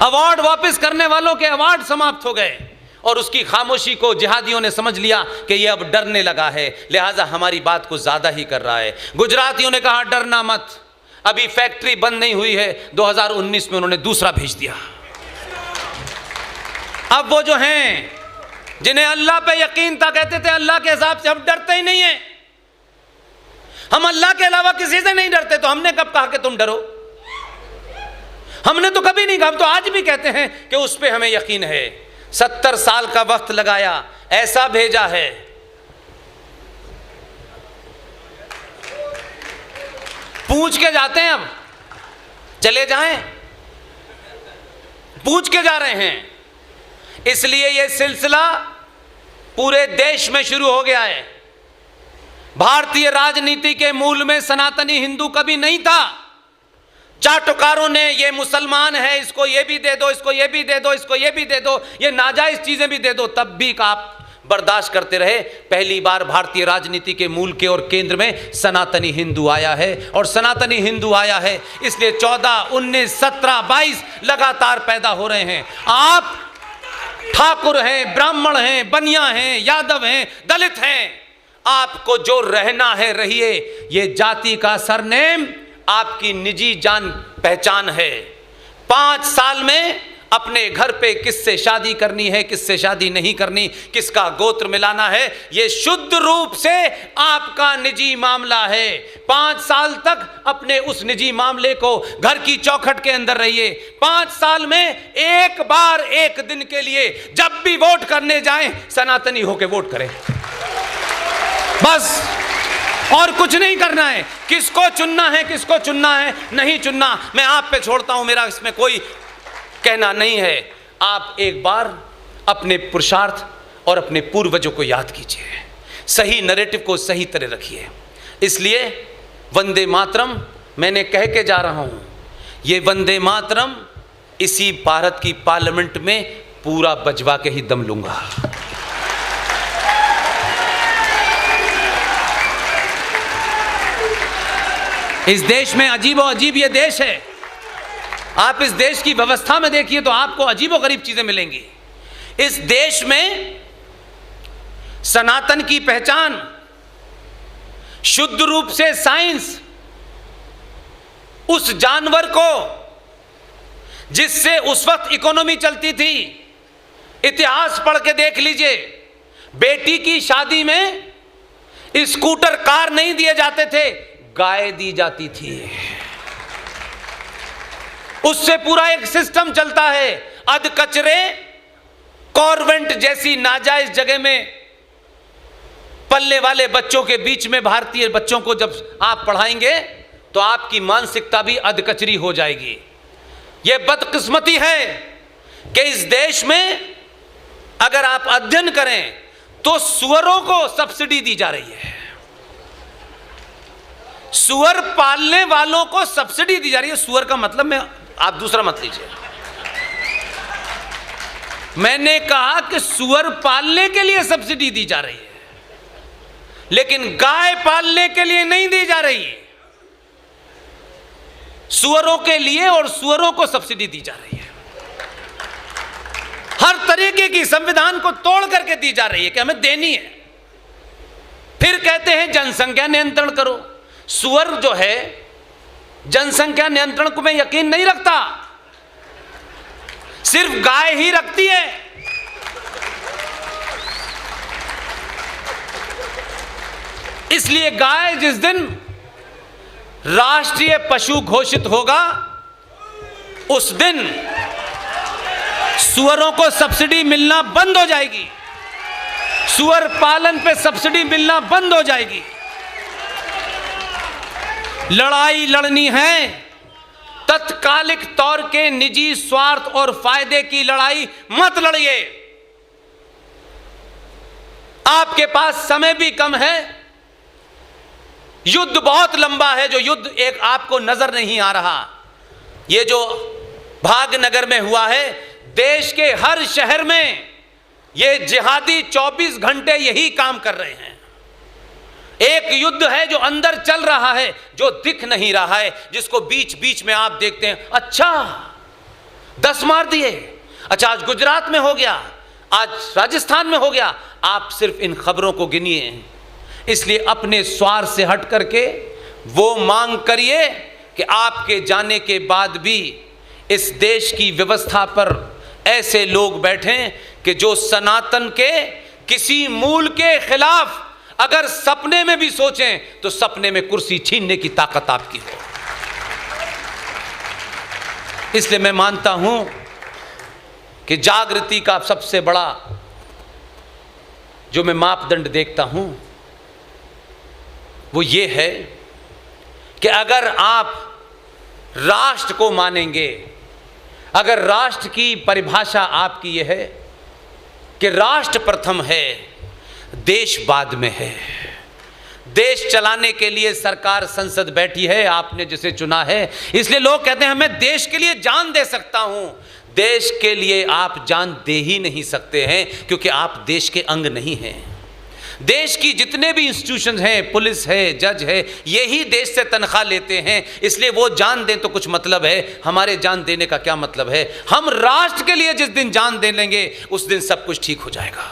Award वापस करने वालों के अवार्ड समाप्त हो गए और उसकी खामोशी को जिहादियों ने समझ लिया कि ये अब डरने लगा है, लिहाजा हमारी बात को ज्यादा ही कर रहा है। गुजरातियों ने कहा डरना मत, अभी फैक्ट्री बंद नहीं हुई है, 2019 में उन्होंने दूसरा भेज दिया। अब वो जो हैं जिन्हें अल्लाह पे यकीन था, कहते थे अल्लाह के हिसाब से हम डरते ही नहीं है, हम अल्लाह के अलावा किसी से नहीं डरते, तो हमने कब कहा कि तुम डरो? हमने तो कभी नहीं कहा, हम तो आज भी कहते हैं कि उस पे हमें यकीन है। 70 साल का वक्त लगाया, ऐसा भेजा है। पूछ के जाते हैं, अब चले जाएं, पूछ के जा रहे हैं। इसलिए यह सिलसिला पूरे देश में शुरू हो गया है। भारतीय राजनीति के मूल में सनातनी हिंदू कभी नहीं था। चाटुकारों ने ये मुसलमान है, इसको ये भी दे दो, इसको ये भी दे दो, इसको ये भी दे दो, ये नाजायज चीजें भी दे दो, तब भी आप बर्दाश्त करते रहे। पहली बार भारतीय राजनीति के मूल के और केंद्र में सनातनी हिंदू आया है, और सनातनी हिंदू आया है इसलिए 14, 19, 17, 22 लगातार पैदा हो रहे हैं। आप ठाकुर हैं, ब्राह्मण हैं, बनिया हैं, यादव हैं, दलित हैं, आपको जो रहना है रहिए। ये जाति का सरनेम आपकी निजी जान पहचान है। 5 साल में अपने घर पे किससे शादी करनी है, किससे शादी नहीं करनी, किसका गोत्र मिलाना है, ये शुद्ध रूप से आपका निजी मामला है। 5 साल तक अपने उस निजी मामले को घर की चौखट के अंदर रहिए। 5 साल में एक बार, एक दिन के लिए जब भी वोट करने जाएं, सनातनी होके वोट करें, बस, और कुछ नहीं करना है। किसको चुनना है, किसको चुनना है, नहीं चुनना, मैं आप पे छोड़ता हूं, मेरा इसमें कोई कहना नहीं है। आप एक बार अपने पुरुषार्थ और अपने पूर्वजों को याद कीजिए, सही नैरेटिव को सही तरह रखिए। इसलिए वंदे मातरम मैंने कह के जा रहा हूं, ये वंदे मातरम इसी भारत की पार्लियामेंट में पूरा बजवा के ही दम लूंगा। इस देश में अजीबो अजीब ये देश है। आप इस देश की व्यवस्था में देखिए तो आपको अजीबो गरीब चीजें मिलेंगी। इस देश में सनातन की पहचान शुद्ध रूप से साइंस, उस जानवर को जिससे उस वक्त इकोनॉमी चलती थी, इतिहास पढ़ के देख लीजिए। बेटी की शादी में स्कूटर, कार नहीं दिए जाते थे, गाय दी जाती थी। उससे पूरा एक सिस्टम चलता है। अध कचरे कॉन्वेंट जैसी नाजायज जगह में पलने वाले बच्चों के बीच में भारतीय बच्चों को जब आप पढ़ाएंगे तो आपकी मानसिकता भी अध कचरी हो जाएगी। यह बदकिस्मती है कि इस देश में अगर आप अध्ययन करें तो सुअरों को सब्सिडी दी जा रही है, सुअर पालने वालों को सब्सिडी दी जा रही है। सुअर का मतलब में आप दूसरा मत लीजिए, मैंने कहा कि सुअर पालने के लिए सब्सिडी दी जा रही है, लेकिन गाय पालने के लिए नहीं दी जा रही है। सुअरों के लिए और सुअरों को सब्सिडी दी जा रही है। हर तरीके की संविधान को तोड़ करके दी जा रही है कि हमें देनी है। फिर कहते हैं जनसंख्या नियंत्रण करो। सुअर जो है जनसंख्या नियंत्रण को में यकीन नहीं रखता, सिर्फ गाय ही रखती है। इसलिए गाय जिस दिन राष्ट्रीय पशु घोषित होगा उस दिन सुअरों को सब्सिडी मिलना बंद हो जाएगी, सुअर पालन पे सब्सिडी मिलना बंद हो जाएगी। लड़ाई लड़नी है तत्कालिक तौर के निजी स्वार्थ और फायदे की लड़ाई मत लड़िए। आपके पास समय भी कम है, युद्ध बहुत लंबा है, जो युद्ध एक आपको नजर नहीं आ रहा। ये जो भागनगर में हुआ है, देश के हर शहर में ये जिहादी 24 घंटे यही काम कर रहे हैं। एक युद्ध है जो अंदर चल रहा है, जो दिख नहीं रहा है, जिसको बीच बीच में आप देखते हैं। अच्छा, 10 मार दिए। अच्छा, आज गुजरात में हो गया, आज राजस्थान में हो गया। आप सिर्फ इन खबरों को गिनिए। इसलिए अपने स्वार्थ से हट करके वो मांग करिए कि आपके जाने के बाद भी इस देश की व्यवस्था पर ऐसे लोग बैठें कि जो सनातन के किसी मूल के खिलाफ अगर सपने में भी सोचें तो सपने में कुर्सी छीनने की ताकत आपकी हो। इसलिए मैं मानता हूं कि जागृति का सबसे बड़ा जो मैं मापदंड देखता हूं वो ये है कि अगर आप राष्ट्र को मानेंगे, अगर राष्ट्र की परिभाषा आपकी ये है कि राष्ट्र प्रथम है, देश बाद में है। देश चलाने के लिए सरकार संसद बैठी है, आपने जिसे चुना है। इसलिए लोग कहते हैं मैं देश के लिए जान दे सकता हूं। देश के लिए आप जान दे ही नहीं सकते हैं, क्योंकि आप देश के अंग नहीं हैं। देश की जितने भी इंस्टीट्यूशन हैं, पुलिस है, जज है, यही देश से तनख्वाह लेते हैं। इसलिए वो जान दें तो कुछ मतलब है, हमारे जान देने का क्या मतलब है। हम राष्ट्र के लिए जिस दिन जान दे लेंगे उस दिन सब कुछ ठीक हो जाएगा।